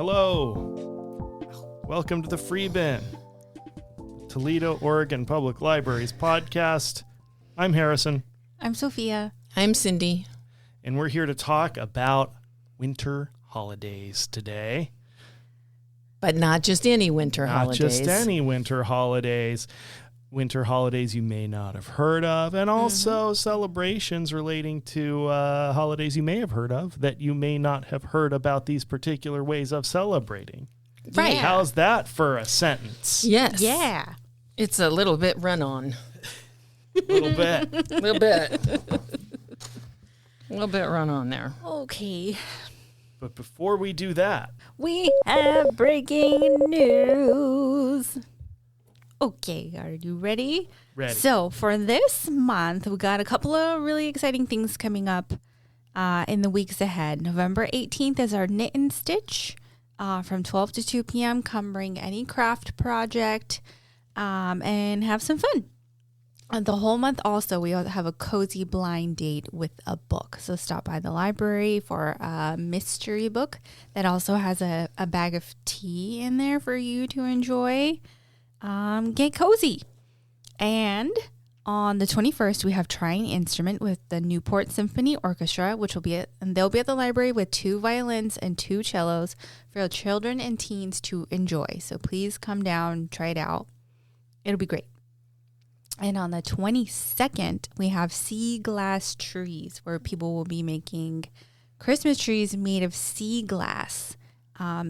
Hello. Welcome to the Free Bin, Toledo, Oregon Public Library's podcast. I'm Harrison. I'm Sophia. I'm Cindy. And we're here to talk about winter holidays today. But not just any winter holidays. Not just any winter holidays. Winter holidays you may not have heard of, and also celebrations relating to holidays you may have heard of that you may not have heard about these particular ways of celebrating. Right. Yeah. How's that for a sentence? Yes. Yeah. It's a little bit run on. A little bit. A little bit. A little bit run on there. Okay. But before we do that, We have breaking news. Okay, are you ready? Ready. So for this month, we got a couple of really exciting things coming up in the weeks ahead. November 18th is our Knit and Stitch from 12 to 2 p.m. Come bring any craft project and have some fun. The whole month also, we have a cozy blind date with a book. So stop by the library for a mystery book that also has a bag of tea in there for you to enjoy. Get cozy. And on the 21st, we have Trying Instrument with the Newport Symphony Orchestra, which will be and they'll be at the library with 2 violins and 2 cellos for children and teens to enjoy. So please come down, try it out. It'll be great. And on the 22nd, we have Sea Glass Trees, where people will be making Christmas trees made of sea glass.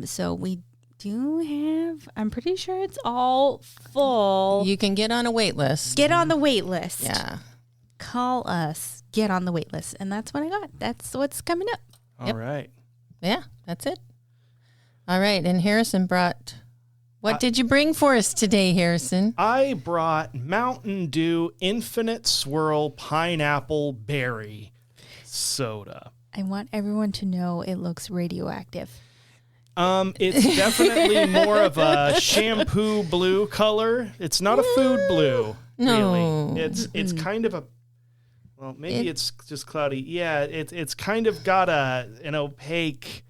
So we do have, I'm pretty sure it's all full. You can get on a wait list. Get on the wait list. Yeah. Call us. Get on the wait list. And that's what I got. That's what's coming up. all right. Yeah, that's it. All right. And Harrison brought, what did you bring for us today, Harrison? I brought Mountain Dew Infinite Swirl Pineapple Berry Soda. I want everyone to know it looks radioactive. It's definitely more of a shampoo blue color. It's not a food blue, No. really. It's kind of a, well, maybe it's just cloudy. Yeah, it's kind of got an opaque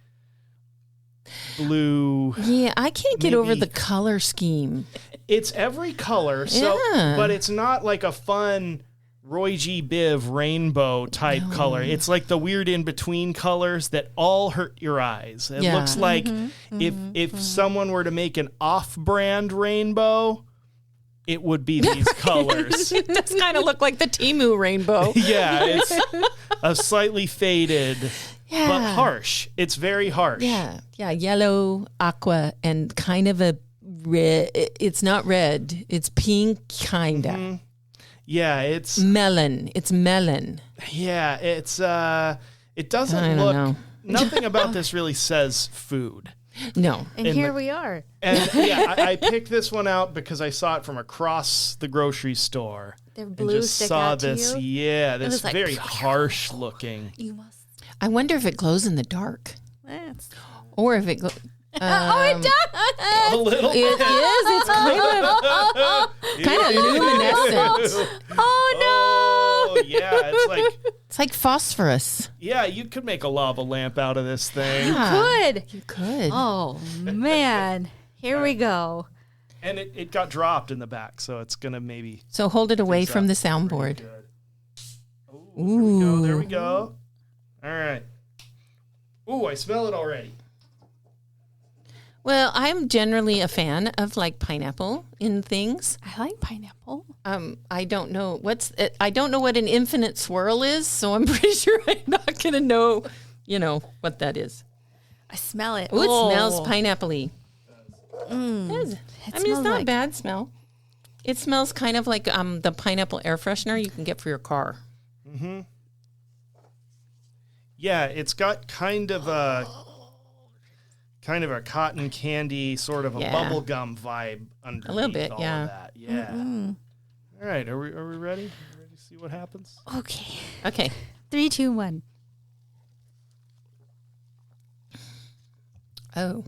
blue. Yeah, I can't get over Maybe. the color scheme. It's every color, so Yeah. but it's not like a fun Roy G. Biv rainbow type color. It's like the weird in between colors that all hurt your eyes. It Yeah. looks like if someone were to make an off-brand rainbow, it would be these colors. It does kind of look like the Temu rainbow. Yeah, it's a slightly faded Yeah. but harsh. It's very harsh. Yeah, yeah, yellow, aqua, and kind of a red. It's not red. It's pink, kinda. Yeah, it's Melon. It's melon. yeah, it's it I doesn't don't look know. nothing about this really says food. No. And here we are. And yeah, I picked this one out because I saw it from across the grocery store. The And blue just stick saw out to this, you? yeah, this was like, very harsh looking. You must. I wonder if it glows in the dark, That's. or if it. Oh, it does. A little It is. It's kind of luminescent. Oh Oh yeah, it's like It's like phosphorus. yeah, you could make a lava lamp out of this thing. no! Good. You could. Oh man, here we go. And it got dropped in the back, so it's gonna maybe So hold it away from the pretty soundboard. good. Oh, there we go. All right. Ooh, I smell it already. Well, I'm generally a fan of like pineapple in things. I like pineapple. I don't know I don't know what an infinite swirl is, so I'm pretty sure I'm not gonna know, what that is. I smell it. Ooh, it Oh. smells pineapple-y. It does. I mean, it's smells not a like- bad smell. It smells kind of like the pineapple air freshener you can get for your car. Yeah, it's got kind of a cotton candy, sort of a Yeah. bubble gum vibe underneath. A little bit, all yeah. Of that. Yeah. All right, are we ready? Ready to see what happens? Okay. Okay. 3, 2, 1. Oh.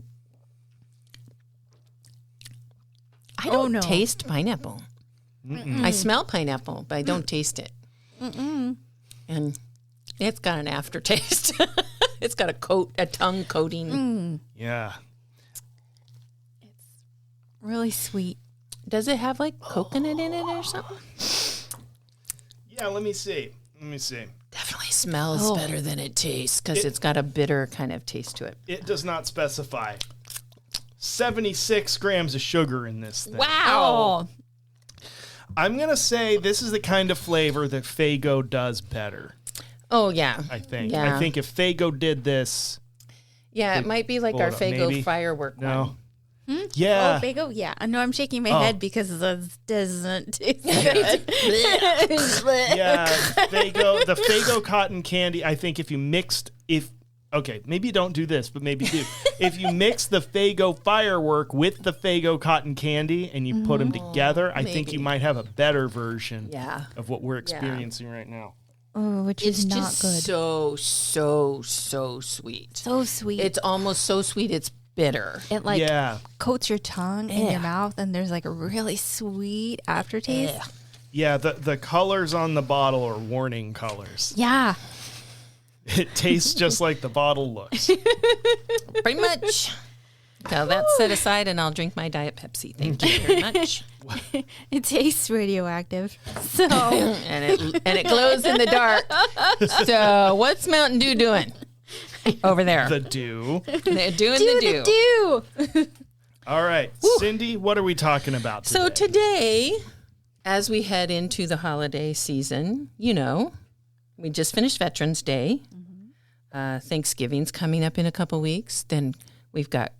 I don't no. taste pineapple. I smell pineapple, but I don't taste it. And it's got an aftertaste. It's got a tongue coating. Yeah. Really sweet. Does it have like coconut in it or something? Yeah, let me see. Definitely smells better than it tastes because it's got a bitter kind of taste to it. It does not specify. 76 grams of sugar in this thing. Wow. I'm going to say this is the kind of flavor that Faygo does better. Oh, yeah. I think. Yeah. I think if Faygo did this... Yeah, it might be like our Faygo firework one. Yeah. Oh, Faygo? Yeah. I know I'm shaking my head because it doesn't taste good. Yeah, the Faygo cotton candy, I think if you mixed... Okay, maybe don't do this, but maybe do. If you mix the Faygo firework with the Faygo cotton candy and you put them together, I think you might have a better version of what we're experiencing right now. Oh, which It's is not just good. so sweet. So sweet. It's almost so sweet it's bitter. It coats your tongue in your mouth, and there's like a really sweet aftertaste. Yeah, the colors on the bottle are warning colors. Yeah. It tastes just like the bottle looks. Pretty much. So that's set aside, and I'll drink my Diet Pepsi. Thank you very much. It tastes radioactive. So and it glows in the dark. So what's Mountain Dew doing over there? The dew. They're doing the dew. All right, Cindy, what are we talking about today? So today, as we head into the holiday season, we just finished Veterans Day. Thanksgiving's coming up in a couple weeks. Then we've got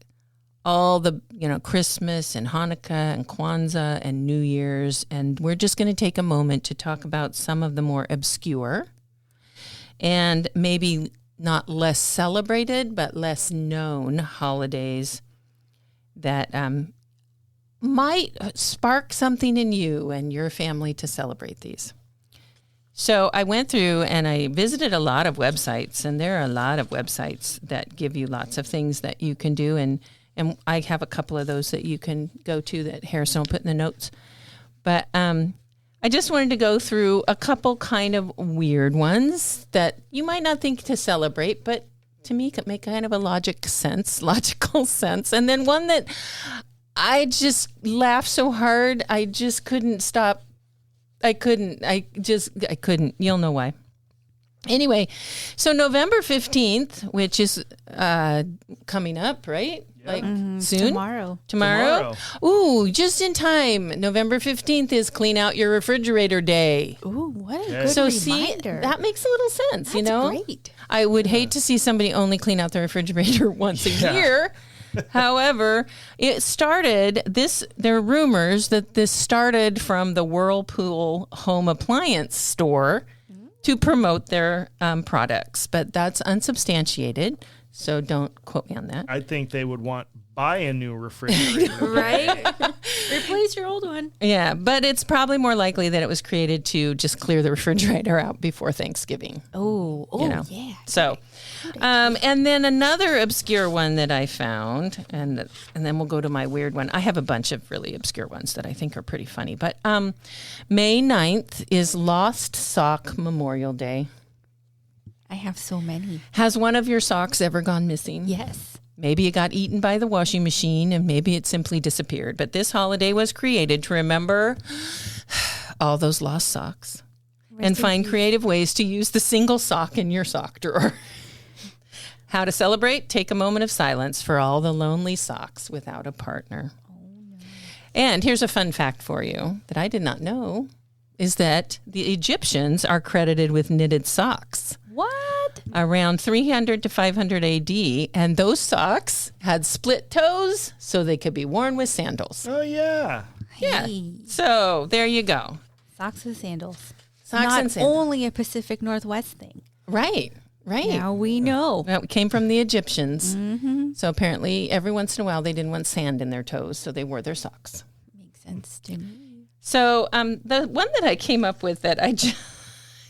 all the, Christmas and Hanukkah and Kwanzaa and New Year's. And we're just going to take a moment to talk about some of the more obscure and maybe not less celebrated, but less known holidays that might spark something in you and your family to celebrate these. So I went through and I visited a lot of websites, and there are a lot of websites that give you lots of things that you can do. And I have a couple of those that you can go to that Harrison will put in the notes. But I just wanted to go through a couple kind of weird ones that you might not think to celebrate, but to me could make kind of a logical sense. And then one that I just laughed so hard, I just couldn't stop. I couldn't. You'll know why. Anyway, so November 15th, which is coming up, right? Like soon? Tomorrow? Ooh, just in time. November 15th is Clean Out Your Refrigerator Day. Ooh, what a good So reminder. see, that makes a little sense, That's great. I would hate to see somebody only clean out their refrigerator once a year. However, there are rumors that this started from the Whirlpool home appliance store to promote their products, but that's unsubstantiated, so don't quote me on that. I think they would buy a new refrigerator. Right? Replace your old one. Yeah, but it's probably more likely that it was created to just clear the refrigerator out before Thanksgiving. Oh, yeah. So, and then another obscure one that I found, and then we'll go to my weird one. I have a bunch of really obscure ones that I think are pretty funny. But May 9th is Lost Sock Memorial Day. I have so many. Has one of your socks ever gone missing? Yes. Maybe it got eaten by the washing machine, and maybe it simply disappeared. But this holiday was created to remember all those lost socks and find creative ways to use the single sock in your sock drawer. How to celebrate? Take a moment of silence for all the lonely socks without a partner. Oh, no. And here's a fun fact for you that I did not know, is that the Egyptians are credited with knitted socks. What? Around 300 to 500 AD, and those socks had split toes so they could be worn with sandals. Oh, yeah. Yeah. Hey. So there you go. Socks and sandals. Socks Not and sandals. only a Pacific Northwest thing. Right. Now we know. That came from the Egyptians. Mm-hmm. So apparently every once in a while they didn't want sand in their toes, so they wore their socks. Makes sense to me. So the one that I came up with that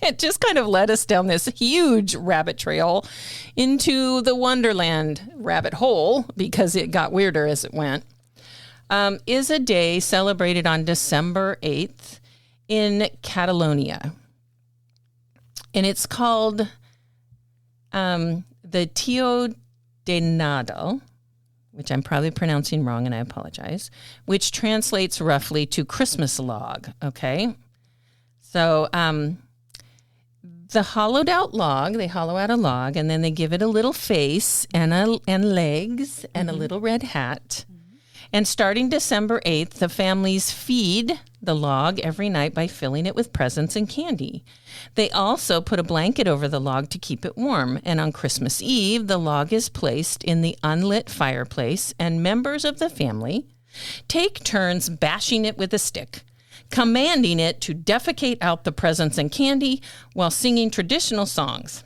it just kind of led us down this huge rabbit trail into the Wonderland rabbit hole because it got weirder as it went, is a day celebrated on December 8th in Catalonia. And it's called the Tio de Nadal, which I'm probably pronouncing wrong and I apologize, which translates roughly to Christmas log, okay? So the hollowed out log, they hollow out a log and then they give it a little face and legs and a little red hat. And starting December 8th, the families feed the log every night by filling it with presents and candy. They also put a blanket over the log to keep it warm. And on Christmas Eve, the log is placed in the unlit fireplace, and members of the family take turns bashing it with a stick, commanding it to defecate out the presents and candy while singing traditional songs.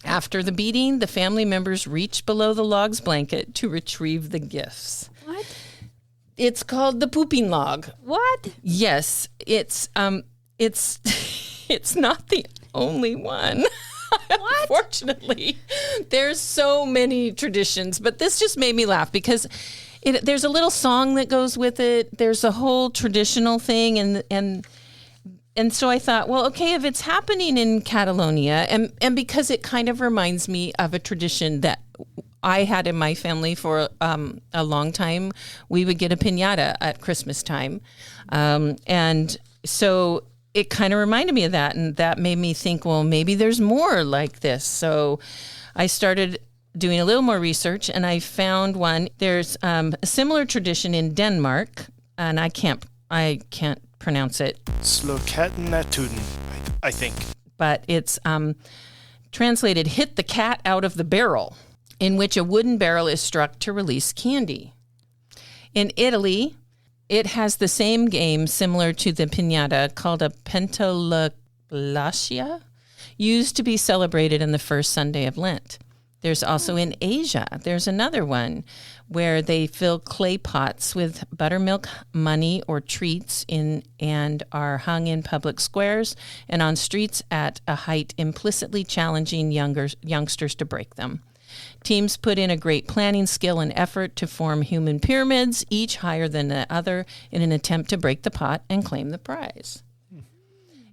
After the beating, the family members reach below the log's blanket to retrieve the gifts. What? It's called the pooping log. What? Yes, it's it's not the only one. What? Unfortunately, there's so many traditions, but this just made me laugh because there's a little song that goes with it. There's a whole traditional thing, and so I thought, well, okay, if it's happening in Catalonia, and because it kind of reminds me of a tradition that I had in my family for a long time. We would get a piñata at Christmas time. And so it kind of reminded me of that. And that made me think, well, maybe there's more like this. So I started doing a little more research and I found one. There's a similar tradition in Denmark, and I can't pronounce it. Slokatnatuden, I think. But it's translated, hit the cat out of the barrel, in which a wooden barrel is struck to release candy. In Italy, it has the same game similar to the piñata called a pentolaccia, used to be celebrated on the first Sunday of Lent. There's also in Asia, there's another one where they fill clay pots with buttermilk, money, or treats and are hung in public squares and on streets at a height, implicitly challenging youngsters to break them. Teams put in a great planning skill and effort to form human pyramids, each higher than the other, in an attempt to break the pot and claim the prize.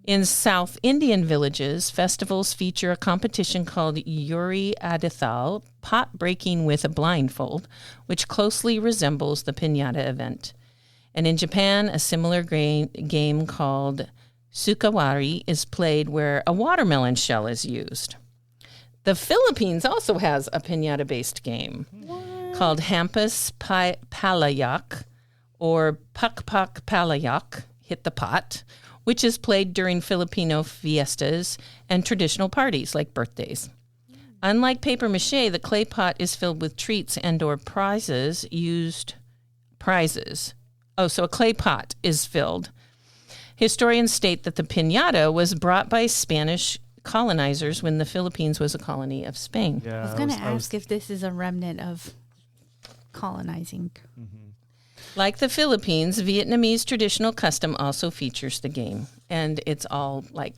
In South Indian villages, festivals feature a competition called Uri Adithal, pot breaking with a blindfold, which closely resembles the piñata event. And in Japan, a similar game called Sukawari is played where a watermelon shell is used. The Philippines also has a piñata-based game called Hampas Palayak or Pakpak Palayak, hit the pot, which is played during Filipino fiestas and traditional parties like birthdays. Unlike papier-mâché, the clay pot is filled with treats and or prizes. Oh, so a clay pot is filled. Historians state that the piñata was brought by Spanish colonizers when the Philippines was a colony of Spain. I was going to ask if this is a remnant of colonizing. Mm-hmm. Like the Philippines, Vietnamese traditional custom also features the game. And it's all like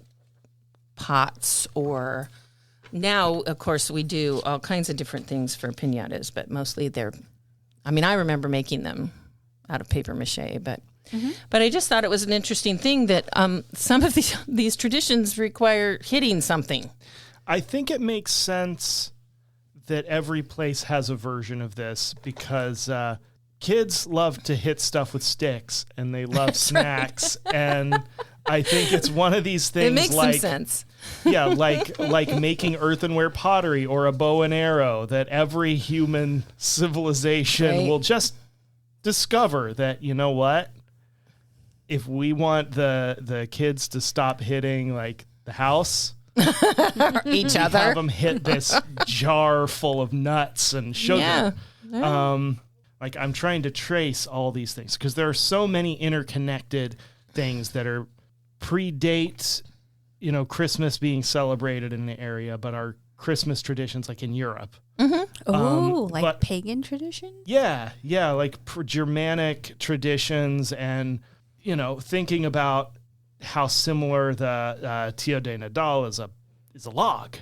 pots or... Now, of course, we do all kinds of different things for piñatas, but mostly I remember making them out of papier-mâché, but I just thought it was an interesting thing that some of these traditions require hitting something. I think it makes sense that every place has a version of this because kids love to hit stuff with sticks and they love snacks. Right. And I think it's one of these things. It makes some sense. Yeah, like making earthenware pottery or a bow and arrow that every human civilization will just discover that, you know what? If we want the kids to stop hitting like the house, each other, have them hit this jar full of nuts and sugar. Yeah. Like I'm trying to trace all these things because there are so many interconnected things that are predate, Christmas being celebrated in the area, but are Christmas traditions like in Europe. Mm-hmm. Oh, like pagan traditions? Yeah, like Germanic traditions and, thinking about how similar the Tio de Nadal is a log.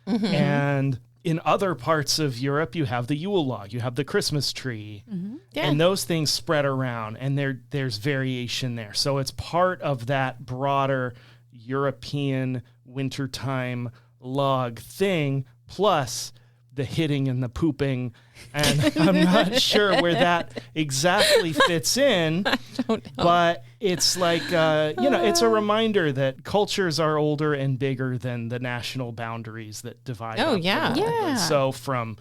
Mm-hmm. And in other parts of Europe, you have the Yule log, you have the Christmas tree, and those things spread around, and there's variation there. So it's part of that broader European wintertime log thing, plus the hitting and the pooping, and I'm not sure where that exactly fits in. I don't know. But it's like, it's a reminder that cultures are older and bigger than the national boundaries that divide. Oh, up yeah. the world. Yeah. And so from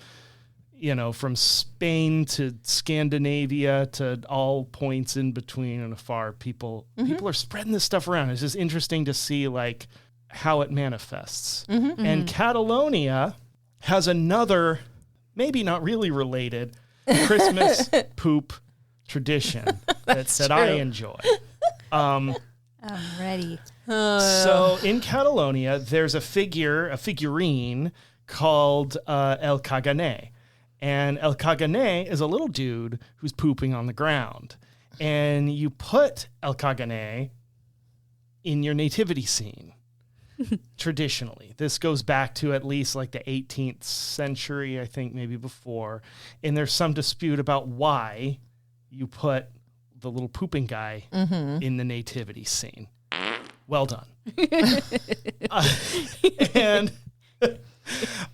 Spain to Scandinavia to all points in between and afar, people are spreading this stuff around. It's just interesting to see like how it manifests. And Catalonia has another, maybe not really related, Christmas poop tradition that I enjoy. I'm ready. So in Catalonia, there's a figurine called El Caganer. And El Caganer is a little dude who's pooping on the ground. And you put El Caganer in your nativity scene. Traditionally, this goes back to at least like the 18th century, I think maybe before. And there's some dispute about why you put the little pooping guy in the nativity scene. Well done. And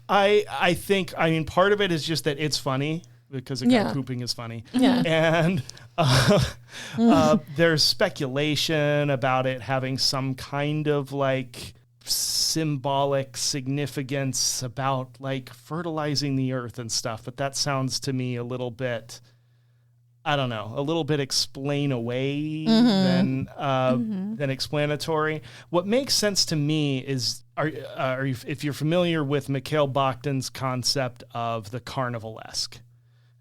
I think part of it is just that it's funny because a guy pooping is funny. Yeah. And there's speculation about it having some kind of like symbolic significance about like fertilizing the earth and stuff. But that sounds to me a little bit, I don't know, a little bit explain away than explanatory. What makes sense to me is, if you're familiar with Mikhail Bakhtin's concept of the carnivalesque.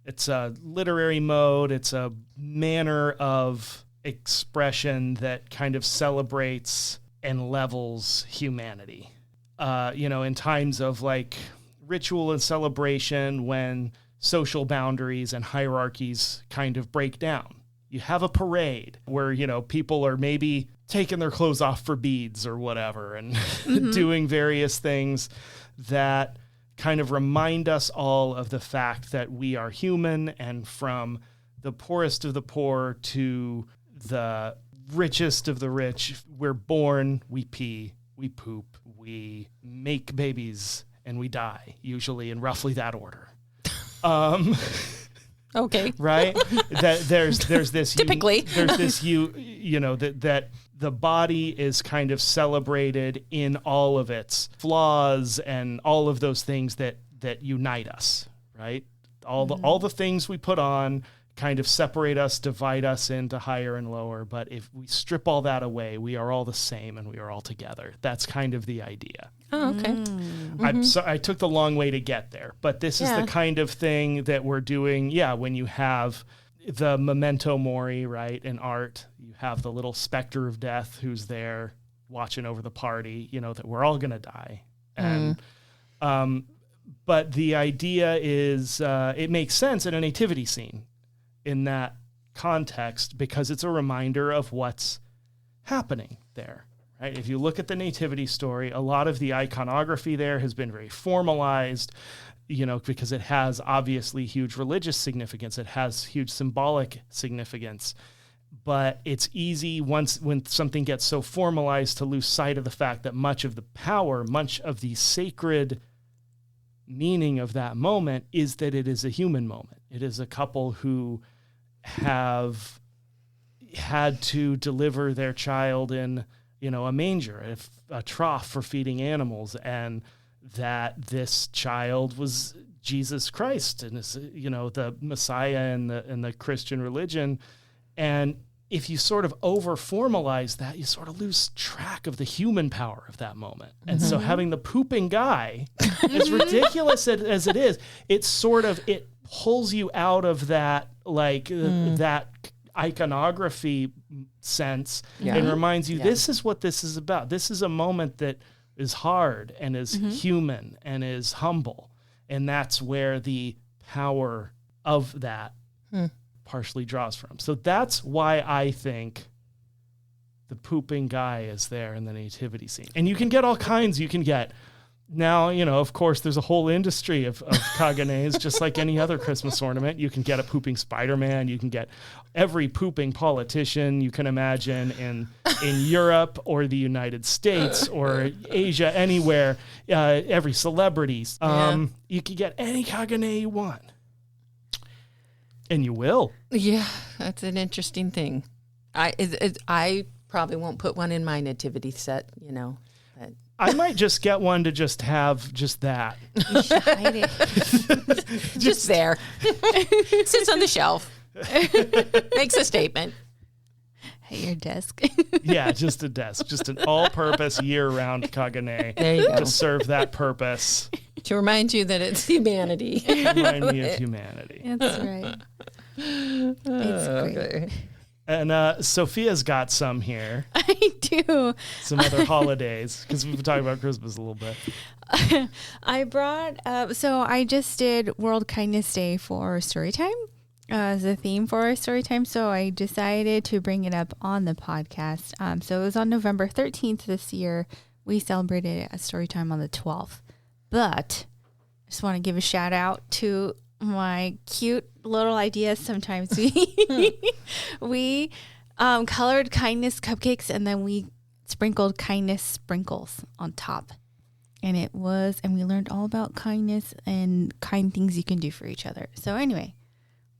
It's a literary mode. It's a manner of expression that kind of celebrates and levels humanity. In times of like ritual and celebration, when social boundaries and hierarchies kind of break down. You have a parade where, people are maybe taking their clothes off for beads or whatever and doing various things that kind of remind us all of the fact that we are human, and from the poorest of the poor to the richest of the rich, we're born, we pee, we poop, we make babies, and we die, usually in roughly that order. Okay. Right? That there's this Typically. that the body is kind of celebrated in all of its flaws and all of those things that unite us, right? All the things we put on kind of separate us, divide us into higher and lower, but if we strip all that away, we are all the same and we are all together. That's kind of the idea. Oh, okay. I took the long way to get there, but this is the kind of thing that we're doing. Yeah, when you have the memento mori, right, in art, you have the little specter of death who's there watching over the party, that we're all going to die. And but the idea is it makes sense in a nativity scene in that context because it's a reminder of what's happening there. Right? If you look at the nativity story, a lot of the iconography there has been very formalized, because it has obviously huge religious significance. It has huge symbolic significance. But it's easy when something gets so formalized to lose sight of the fact that much of the power, much of the sacred meaning of that moment is that it is a human moment. It is a couple who have had to deliver their child in a manger, a trough for feeding animals, and that this child was Jesus Christ and is, the Messiah in the Christian religion. And if you sort of over formalize that, you sort of lose track of the human power of that moment. And so having the pooping guy, as ridiculous as it is, it pulls you out of that, that iconography sense and reminds you this is what this is about. This is a moment that is hard and is human and is humble. And that's where the power of that partially draws from. So that's why I think the pooping guy is there in the nativity scene. And you can get all kinds. You can get Now, of course, there's a whole industry of Caganers, just like any other Christmas ornament. You can get a pooping Spider-Man. You can get every pooping politician you can imagine in Europe or the United States or Asia, anywhere, every celebrity. You can get any Caganer you want. And you will. Yeah, that's an interesting thing. I probably won't put one in my nativity set, But. I might just get one to just have just that. You should hide it. Just there. Sits on the shelf. Makes a statement. At your desk. Yeah, just a desk. Just an all-purpose year-round Caganer. There you go. To serve that purpose. To remind you that it's humanity. Remind me of humanity. That's right. It's great. Okay. And Sophia's got some here. I do. Some other holidays, because we've been talking about Christmas a little bit. I brought so I just did World Kindness Day for Storytime as a theme for our Storytime. So I decided to bring it up on the podcast. So it was on November 13th this year. We celebrated it at Storytime on the 12th. But I just want to give a shout out to my cute little ideas. Sometimes we colored kindness cupcakes and then we sprinkled kindness sprinkles on top. And we learned all about kindness and kind things you can do for each other. So anyway,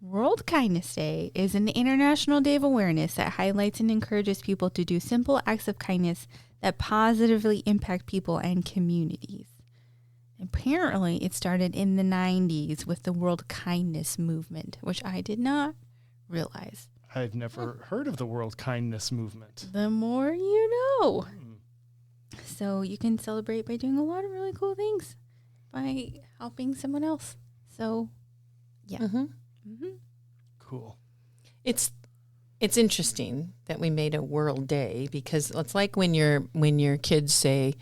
World Kindness Day is an international day of awareness that highlights and encourages people to do simple acts of kindness that positively impact people and communities. Apparently, it started in the 90s with the World Kindness Movement, which I did not realize. I've never heard of the World Kindness Movement. The more you know. So you can celebrate by doing a lot of really cool things by helping someone else. So, yeah. Mm-hmm. Mm-hmm. Cool. It's interesting that we made a World Day because it's like when your kids say,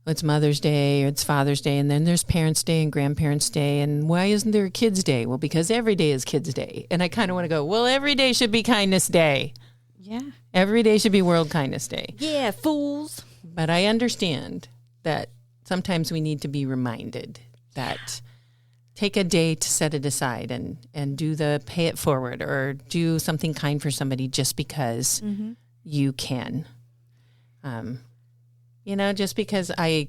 it's Mother's Day or it's Father's Day, and then there's Parents' Day and Grandparents' Day, and why isn't there a Kids' Day? Well, because every day is Kids' Day. And I kind of want to go, well, every day should be Kindness Day. Yeah. Every day should be World Kindness Day. Yeah, fools. But I understand that sometimes we need to be reminded that take a day to set it aside and do the pay it forward or do something kind for somebody just because you can. Just because I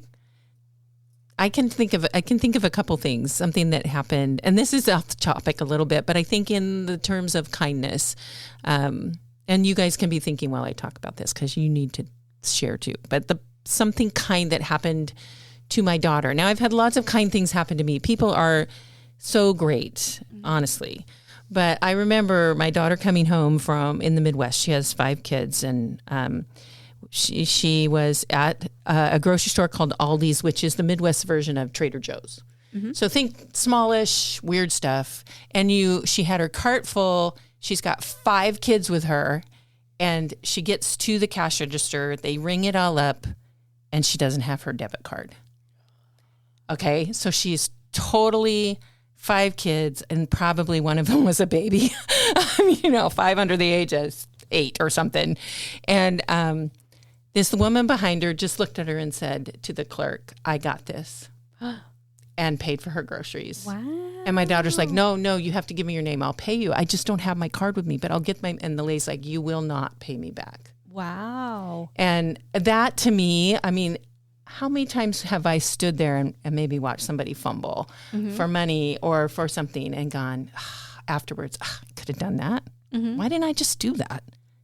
can think of a couple things, something that happened, and this is off the topic a little bit, but I think in the terms of kindness, and you guys can be thinking while I talk about this because you need to share too. But something kind that happened to my daughter. Now I've had lots of kind things happen to me. People are so great, honestly. But I remember my daughter coming home from in the Midwest. She has 5 kids, and she was at a grocery store called Aldi's, which is the Midwest version of Trader Joe's. Mm-hmm. So think smallish, weird stuff. And she had her cart full. She's got 5 kids with her, and she gets to the cash register. They ring it all up, and she doesn't have her debit card. Okay, so she's totally 5 kids, and probably one of them was a baby. 5 under the age of 8 or something. And this woman behind her just looked at her and said to the clerk, "I got this," and paid for her groceries. Wow. And my daughter's like, no, you have to give me your name. I'll pay you. I just don't have my card with me, but I'll get and the lady's like, "You will not pay me back." Wow. And that to me, I mean, how many times have I stood there and maybe watched somebody fumble for money or for something and gone afterwards, I could have done that. Mm-hmm. Why didn't I just do that?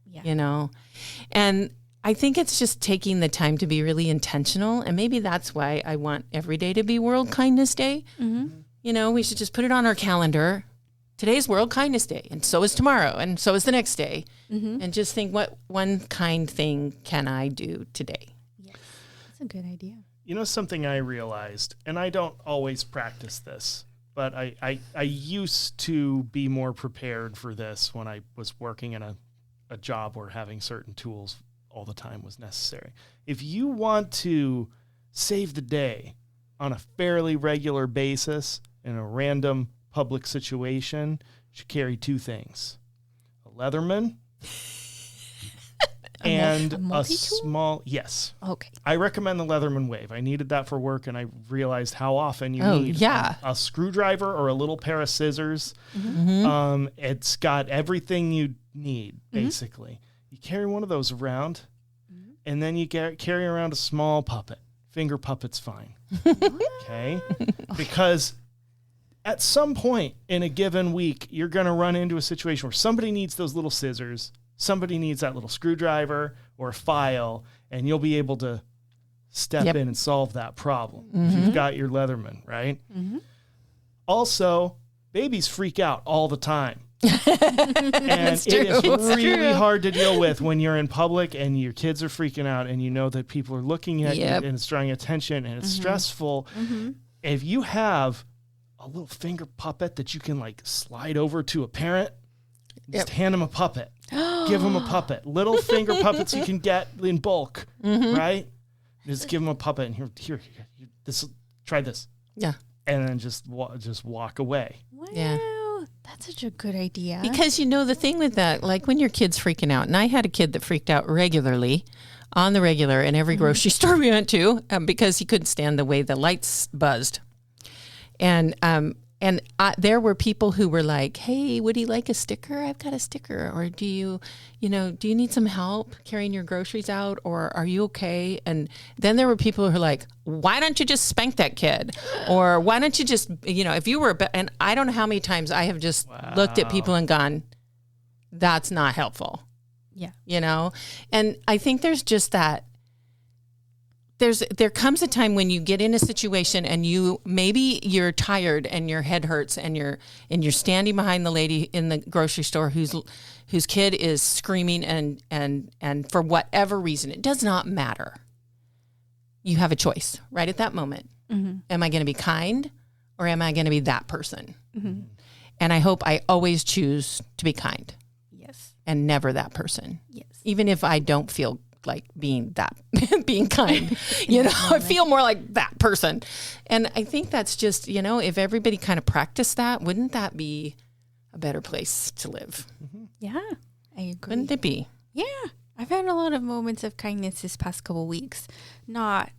Yeah. And I think it's just taking the time to be really intentional. And maybe that's why I want every day to be World Kindness Day. Mm-hmm. We should just put it on our calendar. Today's World Kindness Day, and so is tomorrow, and so is the next day. Mm-hmm. And just think, what one kind thing can I do today? Yes, that's a good idea. Something I realized, and I don't always practice this, but I used to be more prepared for this when I was working in a job where having certain tools all the time was necessary. If you want to save the day on a fairly regular basis in a random public situation, you should carry 2 things: a Leatherman and a multi-tool? small, yes. Okay. I recommend the Leatherman Wave. I needed that for work, and I realized how often you need a screwdriver or a little pair of scissors. It's got everything you need, basically. You carry one of those around, and then you carry around a small puppet. Finger puppet's fine. Okay? Because at some point in a given week, you're going to run into a situation where somebody needs those little scissors, somebody needs that little screwdriver or a file, and you'll be able to step in and solve that problem if you've got your Leatherman, right? Also, babies freak out all the time. And it is really hard to deal with when you're in public and your kids are freaking out and you know that people are looking at you and it's drawing attention and it's stressful. If you have a little finger puppet that you can like slide over to a parent, just hand them a puppet. Give them a puppet. Little finger puppets you can get in bulk, right? Just give them a puppet and here, try this. Yeah. And then just walk away. Wow. Yeah. That's such a good idea. Because the thing with that, like when your kid's freaking out, and I had a kid that freaked out regularly on the regular in every grocery store we went to because he couldn't stand the way the lights buzzed. And there were people who were like, "Hey, would he like a sticker? I've got a sticker." Or do you need some help carrying your groceries out? Or are you okay? And then there were people who were like, "Why don't you just spank that kid?" Or why don't you just, if you were, and I don't know how many times I have just looked at people and gone, "That's not helpful." Yeah. And I think there's just that. There comes a time when you get in a situation and maybe you're tired and your head hurts and you're standing behind the lady in the grocery store whose kid is screaming and for whatever reason, it does not matter. You have a choice right at that moment. Am I going to be kind or am I going to be that person? And I hope I always choose to be kind. Yes. And never that person. Yes. Even if I don't feel like being kind, I feel more like that person. And I think that's just, if everybody kind of practiced that, wouldn't that be a better place to live? Yeah, I agree. Wouldn't it be? Yeah. I've had a lot of moments of kindness this past couple weeks. Not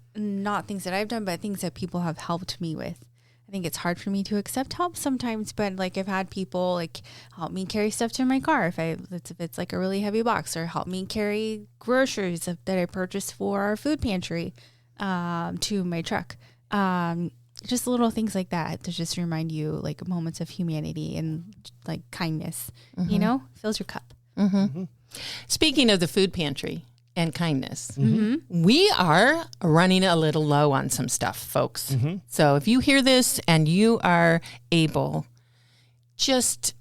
things that I've done, but things that people have helped me with. I think it's hard for me to accept help sometimes, but like I've had people like help me carry stuff to my car if it's like a really heavy box, or help me carry groceries that I purchased for our food pantry to my truck. Just little things like that to just remind you like moments of humanity and like kindness, fills your cup. Speaking of the food pantry and kindness, we are running a little low on some stuff, folks. So if you hear this and you are able just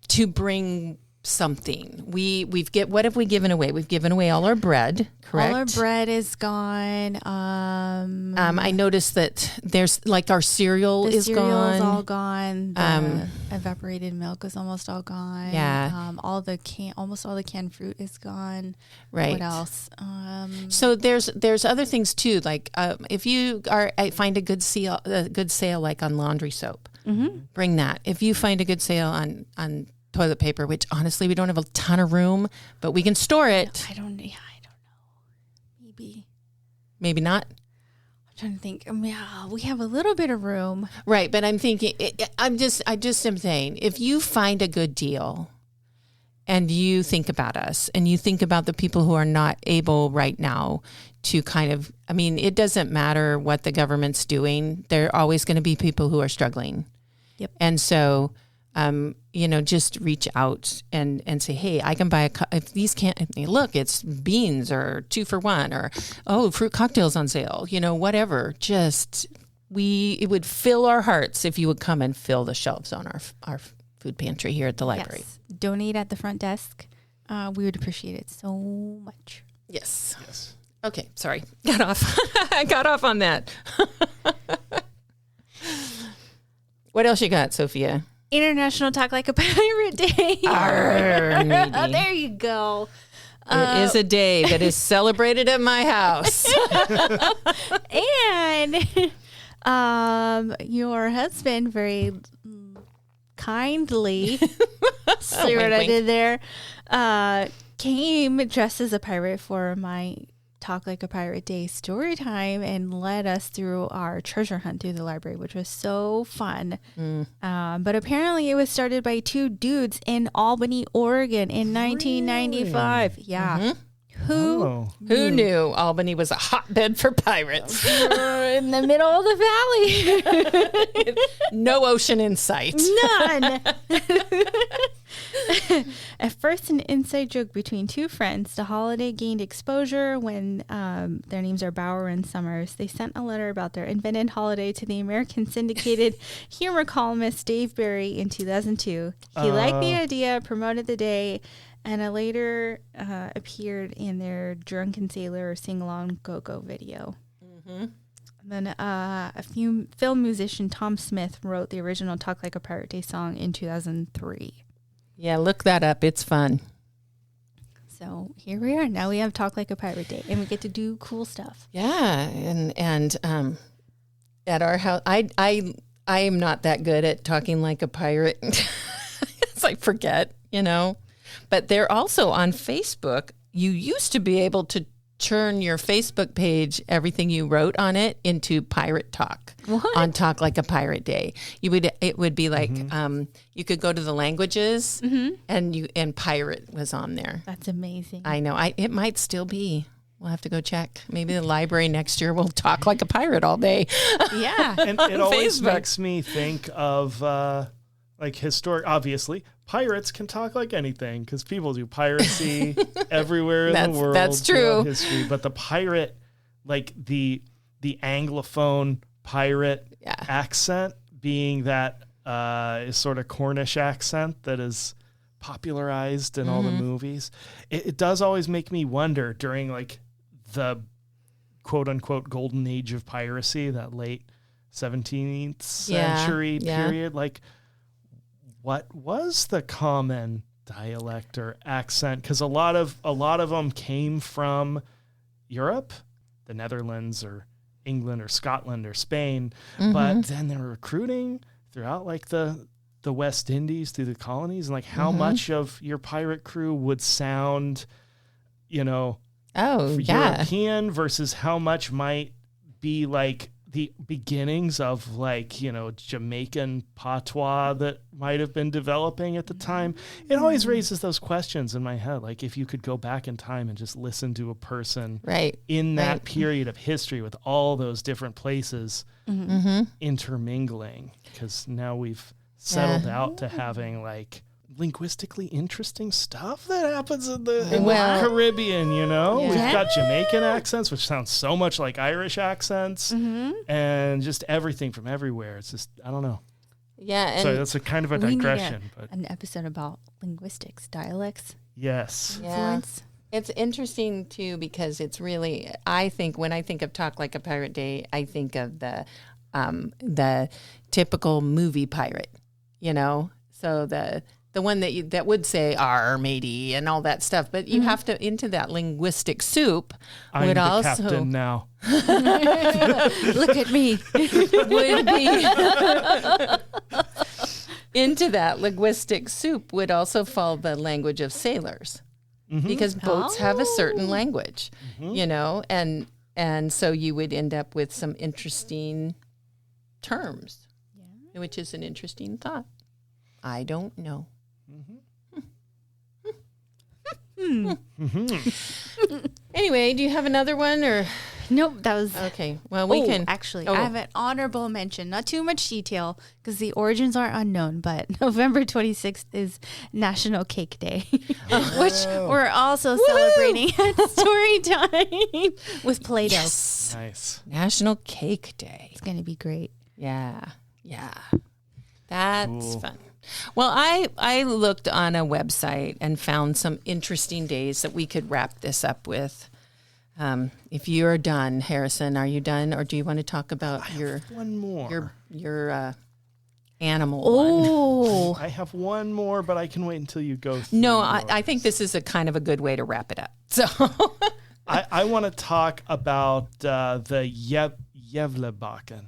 to bring something, what have we given away? We've given away all our bread, correct? All our bread is gone. I noticed that there's like our cereal is gone. The cereal's all gone. The evaporated milk is almost all gone. Yeah. Almost all the canned fruit is gone. Right. What else? So there's other things too. Like if you find a good sale like on laundry soap, bring that. If you find a good sale on toilet paper, which honestly we don't have a ton of room, but we can store it. I don't know. Maybe not. I'm trying to think. We have a little bit of room. Right, but I'm thinking, I just am saying, if you find a good deal and you think about us and you think about the people who are not able right now to it doesn't matter what the government's doing. There are always going to be people who are struggling. Yep. And so, just reach out and say, hey, I can buy if these can't, look, it's beans or 2 for $1 or, fruit cocktails on sale, whatever. It would fill our hearts if you would come and fill the shelves on our food pantry here at the library. Yes. Donate at the front desk. We would appreciate it so much. Yes. Okay. Sorry. Got off. I got off on that. What else you got, Sophia? International Talk Like a Pirate Day. There you go. It is a day that is celebrated at my house. And your husband very kindly, see what I did there, came dressed as a pirate for my Talk Like a Pirate Day story time and led us through our treasure hunt through the library, which was so fun. But apparently it was started by two dudes in Albany, Oregon in 1995. Yeah. Who knew Albany was a hotbed for pirates? in the middle of the valley. No ocean in sight. None. At first, an inside joke between two friends, the holiday gained exposure when their names are Bauer and Summers. They sent a letter about their invented holiday to the American syndicated humor columnist Dave Barry in 2002. He liked the idea, promoted the day, and it later appeared in their Drunken Sailor sing-along go-go video. And then a film musician Tom Smith wrote the original Talk Like a Pirate Day song in 2003. Yeah, look that up. It's fun. So here we are. Now we have Talk Like a Pirate Day, and we get to do cool stuff. Yeah, and at our house, I am not that good at talking like a pirate. It's like forget, But they're also on Facebook. You used to be able to turn your Facebook page, everything you wrote on it, into pirate talk. What? On Talk Like a Pirate Day. It would be like you could go to the languages and pirate was on there. That's amazing. I know. It might still be. We'll have to go check. Maybe the library next year will talk like a pirate all day. Yeah. And it always Facebook. makes me think of historic, obviously, pirates can talk like anything because people do piracy everywhere in the world. That's true. throughout history. But the pirate, like the Anglophone pirate accent being that is sort of Cornish accent that is popularized in all the movies. It does always make me wonder during like the quote unquote golden age of piracy, that late 17th century period, like what was the common dialect or accent? Because a lot of them came from Europe, the Netherlands or England or Scotland or Spain, but then they were recruiting throughout like the West Indies through the colonies, and like how much of your pirate crew would sound, European versus how much might be like the beginnings of like, Jamaican patois that might have been developing at the time. It always raises those questions in my head. Like if you could go back in time and just listen to a person in that period of history with all those different places intermingling, because now we've settled out to having like linguistically interesting stuff that happens in the Caribbean, We've got Jamaican accents, which sound so much like Irish accents, and just everything from everywhere. It's just, I don't know. Yeah. And so that's a kind of a digression. But an episode about linguistics, dialects. Yes. Influence. It's interesting too, because it's really, I think when I think of Talk Like a Pirate Day, I think of the typical movie pirate, so the one that would say "Arr, matey" and all that stuff, but you have to into that linguistic soup. I'm would the also captain now. Look at me. would be into that linguistic soup would also fall the language of sailors, because boats have a certain language, and so you would end up with some interesting terms, which is an interesting thought. I don't know. Anyway, do you have another one or? Nope, that was okay. Well, we can actually. I have an honorable mention. Not too much detail because the origins are unknown. But November 26th is National Cake Day, which we're also celebrating at story time with Play-Doh. Yes. Nice. National Cake Day. It's going to be great. Yeah. That's fun. Well, I looked on a website and found some interesting days that we could wrap this up with. If you're done, Harrison, are you done, or do you want to talk about one more? Your animal Oh, I have one more, but I can wait until you go through. No, I think this is a kind of a good way to wrap it up. So I want to talk about the Gävlebocken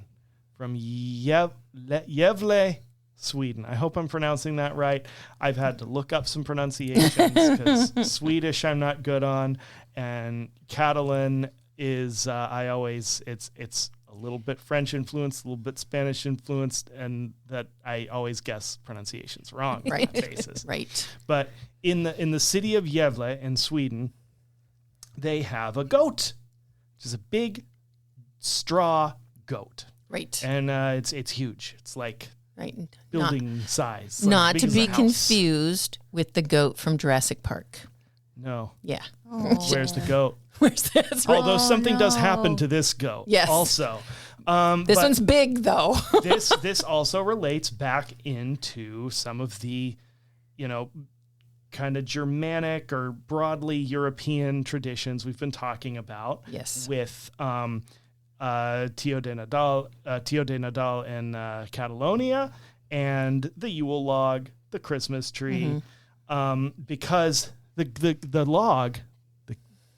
from Gävlebocken. Sweden. I hope I'm pronouncing that right. I've had to look up some pronunciations because Swedish I'm not good on, and Catalan is it's a little bit French influenced, a little bit Spanish influenced, and that I always guess pronunciations wrong on that basis. Right. But in the city of Gävle in Sweden, they have a goat, which is a big straw goat. Right. And it's huge. It's like building size. Like not to be confused with the goat from Jurassic Park. No. Yeah. Where's the goat? Where's that? Although something does happen to this goat. Yes. Also. This one's big, though. this also relates back into some of the, kind of Germanic or broadly European traditions we've been talking about. Yes. With Tio de Nadal in Catalonia, and the Yule log, the Christmas tree, because the log,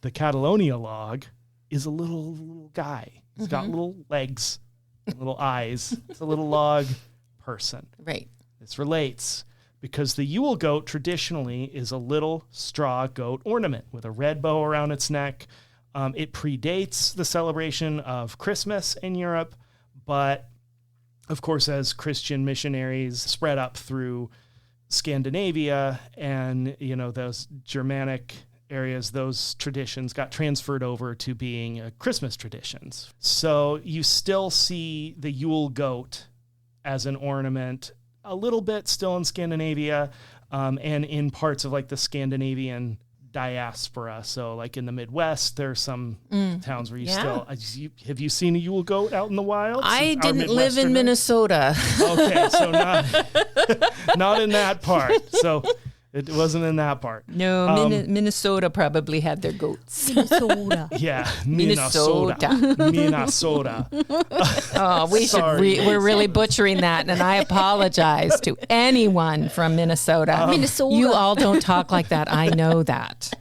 the Catalonia log, is a little guy. He's got little legs, little eyes. It's a little log person. Right. This relates because the Yule goat traditionally is a little straw goat ornament with a red bow around its neck. It predates the celebration of Christmas in Europe, but of course, as Christian missionaries spread up through Scandinavia and, those Germanic areas, those traditions got transferred over to being Christmas traditions. So you still see the Yule goat as an ornament a little bit still in Scandinavia, and in parts of like the Scandinavian diaspora. So like in the Midwest, there's some towns where have you seen a Yule goat out in the wild? I didn't live in Minnesota. Okay, so not in that part. So it wasn't in that part. No, Minnesota probably had their goats. Minnesota. Yeah, Minnesota. Minnesota. Oh, we're really butchering that, and I apologize to anyone from Minnesota. Minnesota. You all don't talk like that. I know that.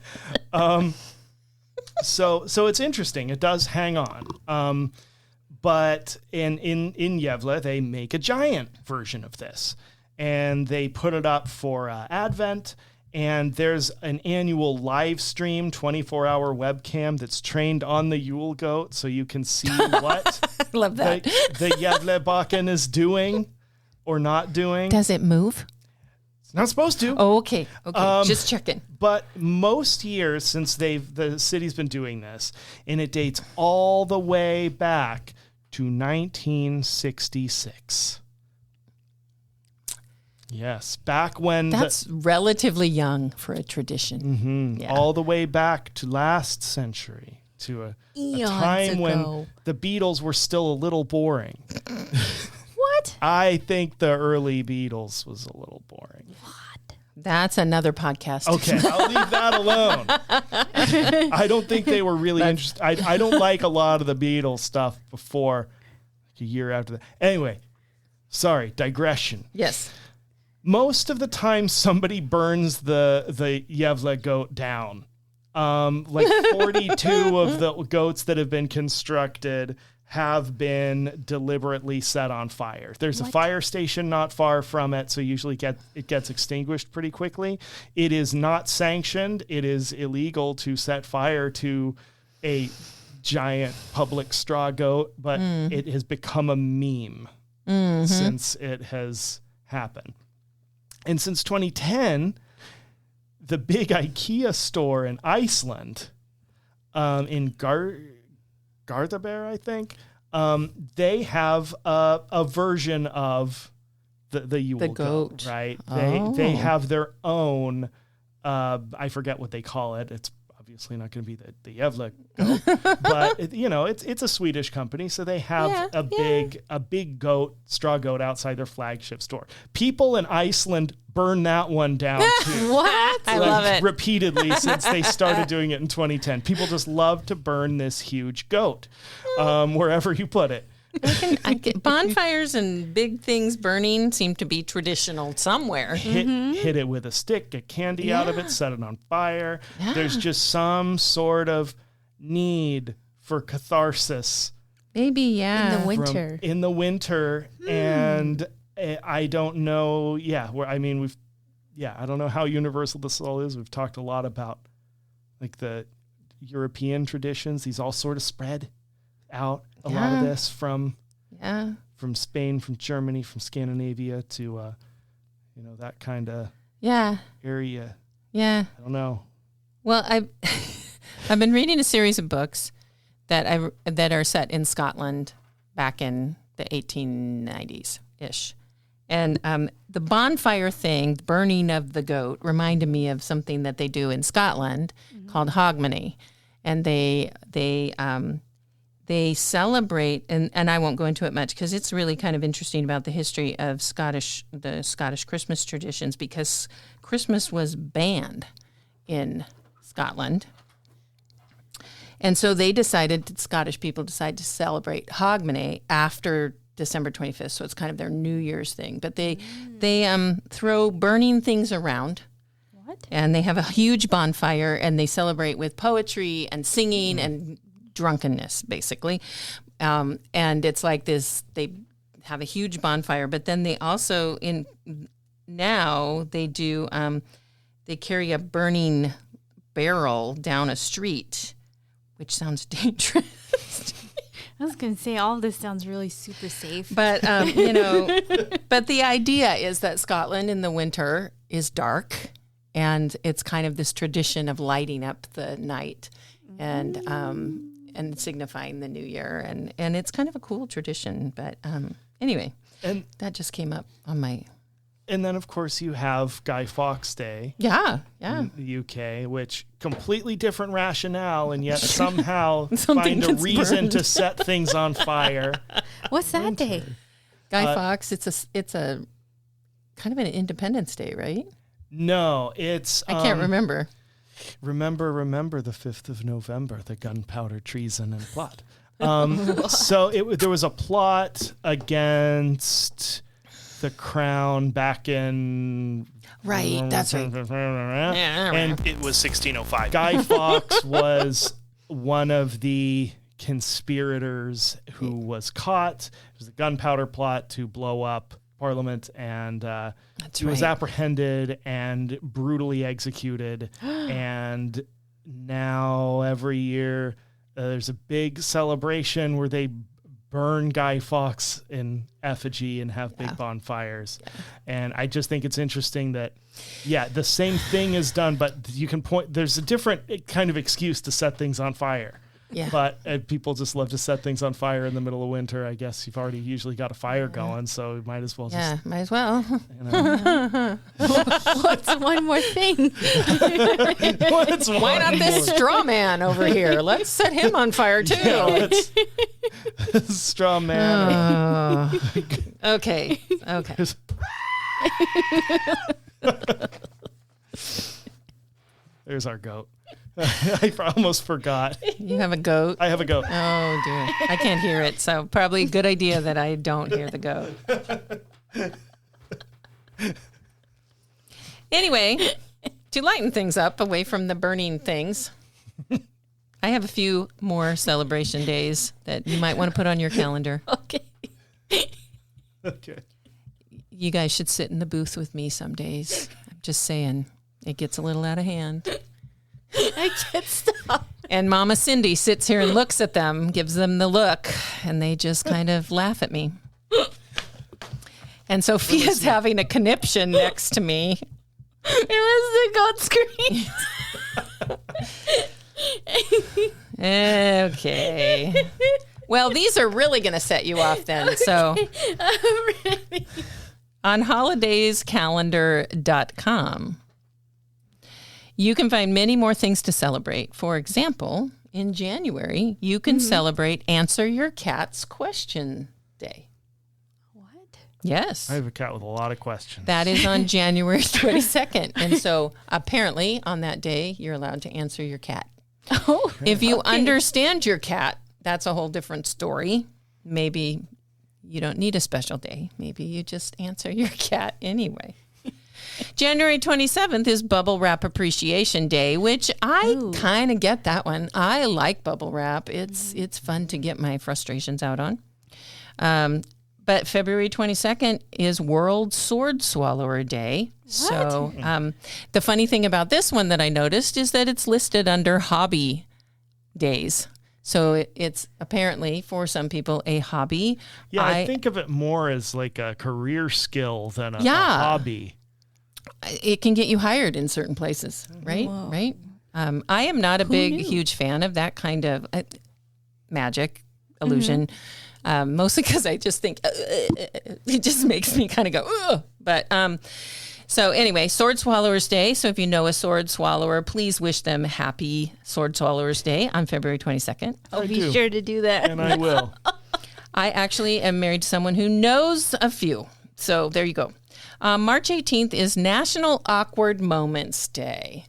So it's interesting. It does hang on. But in Gävle, they make a giant version of this. And they put it up for Advent, and there's an annual live stream 24-hour webcam that's trained on the Yule goat, so you can see what I love that. the Gävlebocken is doing or not doing. Does it move? It's not supposed to. Oh, okay. Just checking. But most years since the city's been doing this, and it dates all the way back to 1966. Yes, back when... That's relatively young for a tradition. Mm-hmm, yeah. All the way back to last century, to a time when the Beatles were still a little boring. What? I think the early Beatles was a little boring. What? That's another podcast. Okay, I'll leave that alone. I don't think they were really interested. I don't like a lot of the Beatles stuff before a year after that. Anyway, sorry, digression. Yes. Most of the time, somebody burns the Gävle goat down. Like 42 of the goats that have been constructed have been deliberately set on fire. There's a fire station not far from it, so usually it gets extinguished pretty quickly. It is not sanctioned. It is illegal to set fire to a giant public straw goat, but it has become a meme since it has happened. And since 2010, the big IKEA store in Iceland, in Garðabær, I think, they have a version of the Yule goat, right? They have their own, I forget what they call it. It's obviously not going to be the Gävle goat, but it's a Swedish company, so they have a big goat, straw goat outside their flagship store. People in Iceland burn that one down too. What? I love it. Repeatedly since they started doing it in 2010. People just love to burn this huge goat wherever you put it. Bonfires and big things burning seem to be traditional somewhere. Hit it with a stick, get candy out of it, set it on fire. Yeah. There's just some sort of need for catharsis. Maybe, in the winter. In the winter, and I don't know. Yeah, I don't know how universal this all is. We've talked a lot about like the European traditions. These all sort of spread out. A lot of this from Spain, from Germany, from Scandinavia to that kind of area. Yeah. I don't know. Well, I've been reading a series of books that are set in Scotland back in the 1890s ish, and the bonfire thing, burning of the goat, reminded me of something that they do in Scotland called Hogmanay, and they celebrate, and I won't go into it much because it's really kind of interesting about the history of the Scottish Christmas traditions, because Christmas was banned in Scotland. And so Scottish people decided to celebrate Hogmanay after December 25th. So it's kind of their New Year's thing. But they throw burning things around. What? And they have a huge bonfire, and they celebrate with poetry and singing and drunkenness, basically. And it's like this, they have a huge bonfire, but then they also, they do, they carry a burning barrel down a street, which sounds dangerous. I was going to say, all this sounds really super safe. But, but the idea is that Scotland in the winter is dark, and it's kind of this tradition of lighting up the night and signifying the new year. And it's kind of a cool tradition. But anyway, and that just came up on my... And then, of course, you have Guy Fawkes Day. Yeah. In the UK, which completely different rationale, and yet somehow find a reason burned. to set things on fire. What's that day? Guy Fawkes, it's a kind of an Independence Day, right? No, it's... I can't remember. Remember the 5th of November, the gunpowder treason and plot. So there was a plot against the crown back in... Right, that's right. And it was 1605. Guy Fawkes was one of the conspirators who was caught. It was a gunpowder plot to blow up Parliament, and he was apprehended and brutally executed. And now every year there's a big celebration where they burn Guy Fawkes in effigy and have big bonfires. Yeah. And I just think it's interesting that, the same thing is done, but you can there's a different kind of excuse to set things on fire. Yeah. But people just love to set things on fire in the middle of winter. I guess you've already usually got a fire going, so might as well just... might as well. What's one more thing? Why not this straw man over here? Let's set him on fire, too. Yeah, straw man. Okay. There's our goat. I almost forgot. You have a goat? I have a goat. Oh, dear. I can't hear it, so probably a good idea that I don't hear the goat. Anyway, to lighten things up away from the burning things, I have a few more celebration days that you might want to put on your calendar. Okay. You guys should sit in the booth with me some days. I'm just saying, it gets a little out of hand. I can't stop. And Mama Cindy sits here and looks at them, gives them the look, and they just kind of laugh at me. And Sophia's having a conniption next to me. It was the goat scream. Okay. Well, these are really going to set you off then. So Really? on holidayscalendar.com, you can find many more things to celebrate. For example, in January, you can celebrate Answer Your Cat's Question Day. What? Yes. I have a cat with a lot of questions. That is on January 22nd. And so apparently on that day, you're allowed to answer your cat. Oh. If you understand your cat, that's a whole different story. Maybe you don't need a special day. Maybe you just answer your cat anyway. January 27th is Bubble Wrap Appreciation Day, which I kind of get that one. I like bubble wrap. It's fun to get my frustrations out on. But February 22nd is World Sword Swallower Day. What? So the funny thing about this one that I noticed is that it's listed under hobby days. So it's apparently, for some people, a hobby. Yeah, I think of it more as like a career skill than a hobby. It can get you hired in certain places, right? Whoa. Right. I am not a huge fan of that kind of magic illusion, mostly because I just think it just makes me kind of go, ugh. But so anyway, Sword Swallowers Day. So if you know a sword swallower, please wish them happy Sword Swallowers Day on February 22nd. I'll be sure to do that. And I will. I actually am married to someone who knows a few. So there you go. March 18th is National Awkward Moments Day.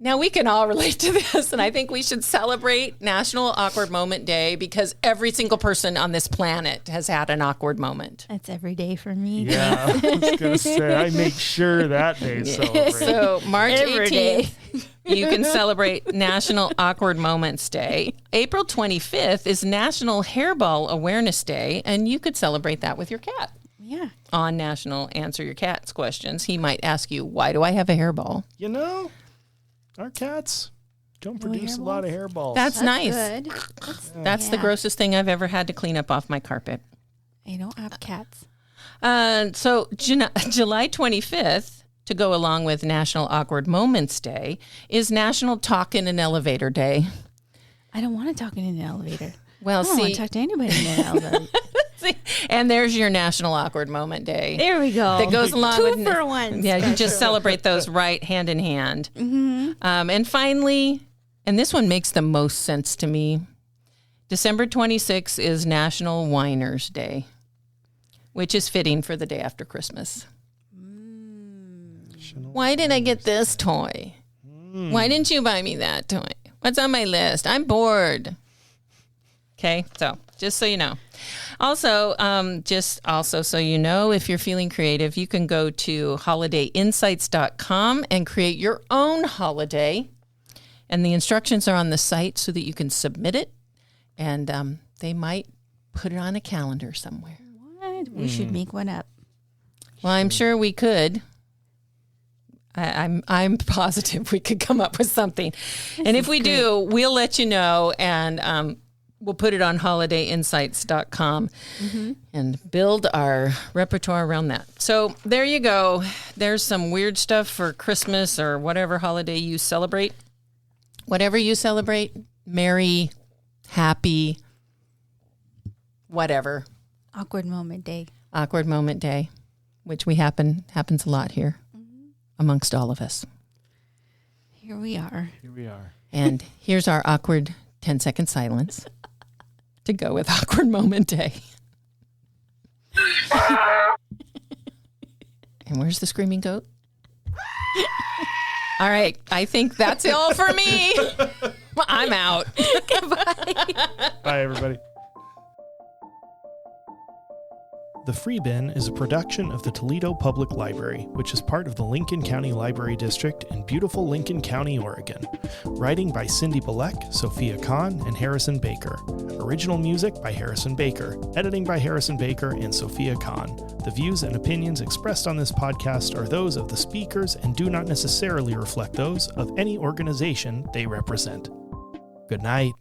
Now, we can all relate to this, and I think we should celebrate National Awkward Moment Day because every single person on this planet has had an awkward moment. That's every day for me. Yeah, I was going to say, I make sure that day's celebrated. So, March Every 18th, you can celebrate National Awkward Moments Day. April 25th is National Hairball Awareness Day, and you could celebrate that with your cat. Yeah. On National Answer Your Cat's Questions, he might ask you, why do I have a hairball? You know, our cats don't produce a lot of hairballs. That's nice. Good. That's the grossest thing I've ever had to clean up off my carpet. I don't have cats. So July 25th, to go along with National Awkward Moments Day, is National Talk in an Elevator Day. I don't want to talk in an elevator. Well, I don't want to talk to anybody in an elevator. And there's your National Awkward Moment Day. There we go. That goes along with 2 for 1. Yeah, you just celebrate those right hand in hand. Mm-hmm. And finally, and this one makes the most sense to me, December 26th is National Whiners Day, which is fitting for the day after Christmas. Why did I get this toy? Why didn't you buy me that toy? What's on my list? I'm bored. Okay, so just so you know. Also, so you know, if you're feeling creative, you can go to holidayinsights.com and create your own holiday. And the instructions are on the site so that you can submit it. And they might put it on a calendar somewhere. What? We should make one up. Well, I'm sure we could. I'm positive we could come up with something. And if we do, we'll let you know. And we'll put it on holidayinsights.com and build our repertoire around that. So there you go. There's some weird stuff for Christmas or whatever holiday you celebrate. Whatever you celebrate, merry, happy, whatever. Awkward Moment Day. Awkward Moment Day, which happens a lot here amongst all of us. Here we are. And here's our awkward 10-second silence to go with Awkward Moment Day. And where's the screaming goat? All right, I think that's all for me. I'm out. Goodbye. Bye, everybody. The Free Bin is a production of the Toledo Public Library, which is part of the Lincoln County Library District in beautiful Lincoln County, Oregon. Writing by Cindy Bilek, Sophia Kahn, and Harrison Baker. Original music by Harrison Baker. Editing by Harrison Baker and Sophia Kahn. The views and opinions expressed on this podcast are those of the speakers and do not necessarily reflect those of any organization they represent. Good night.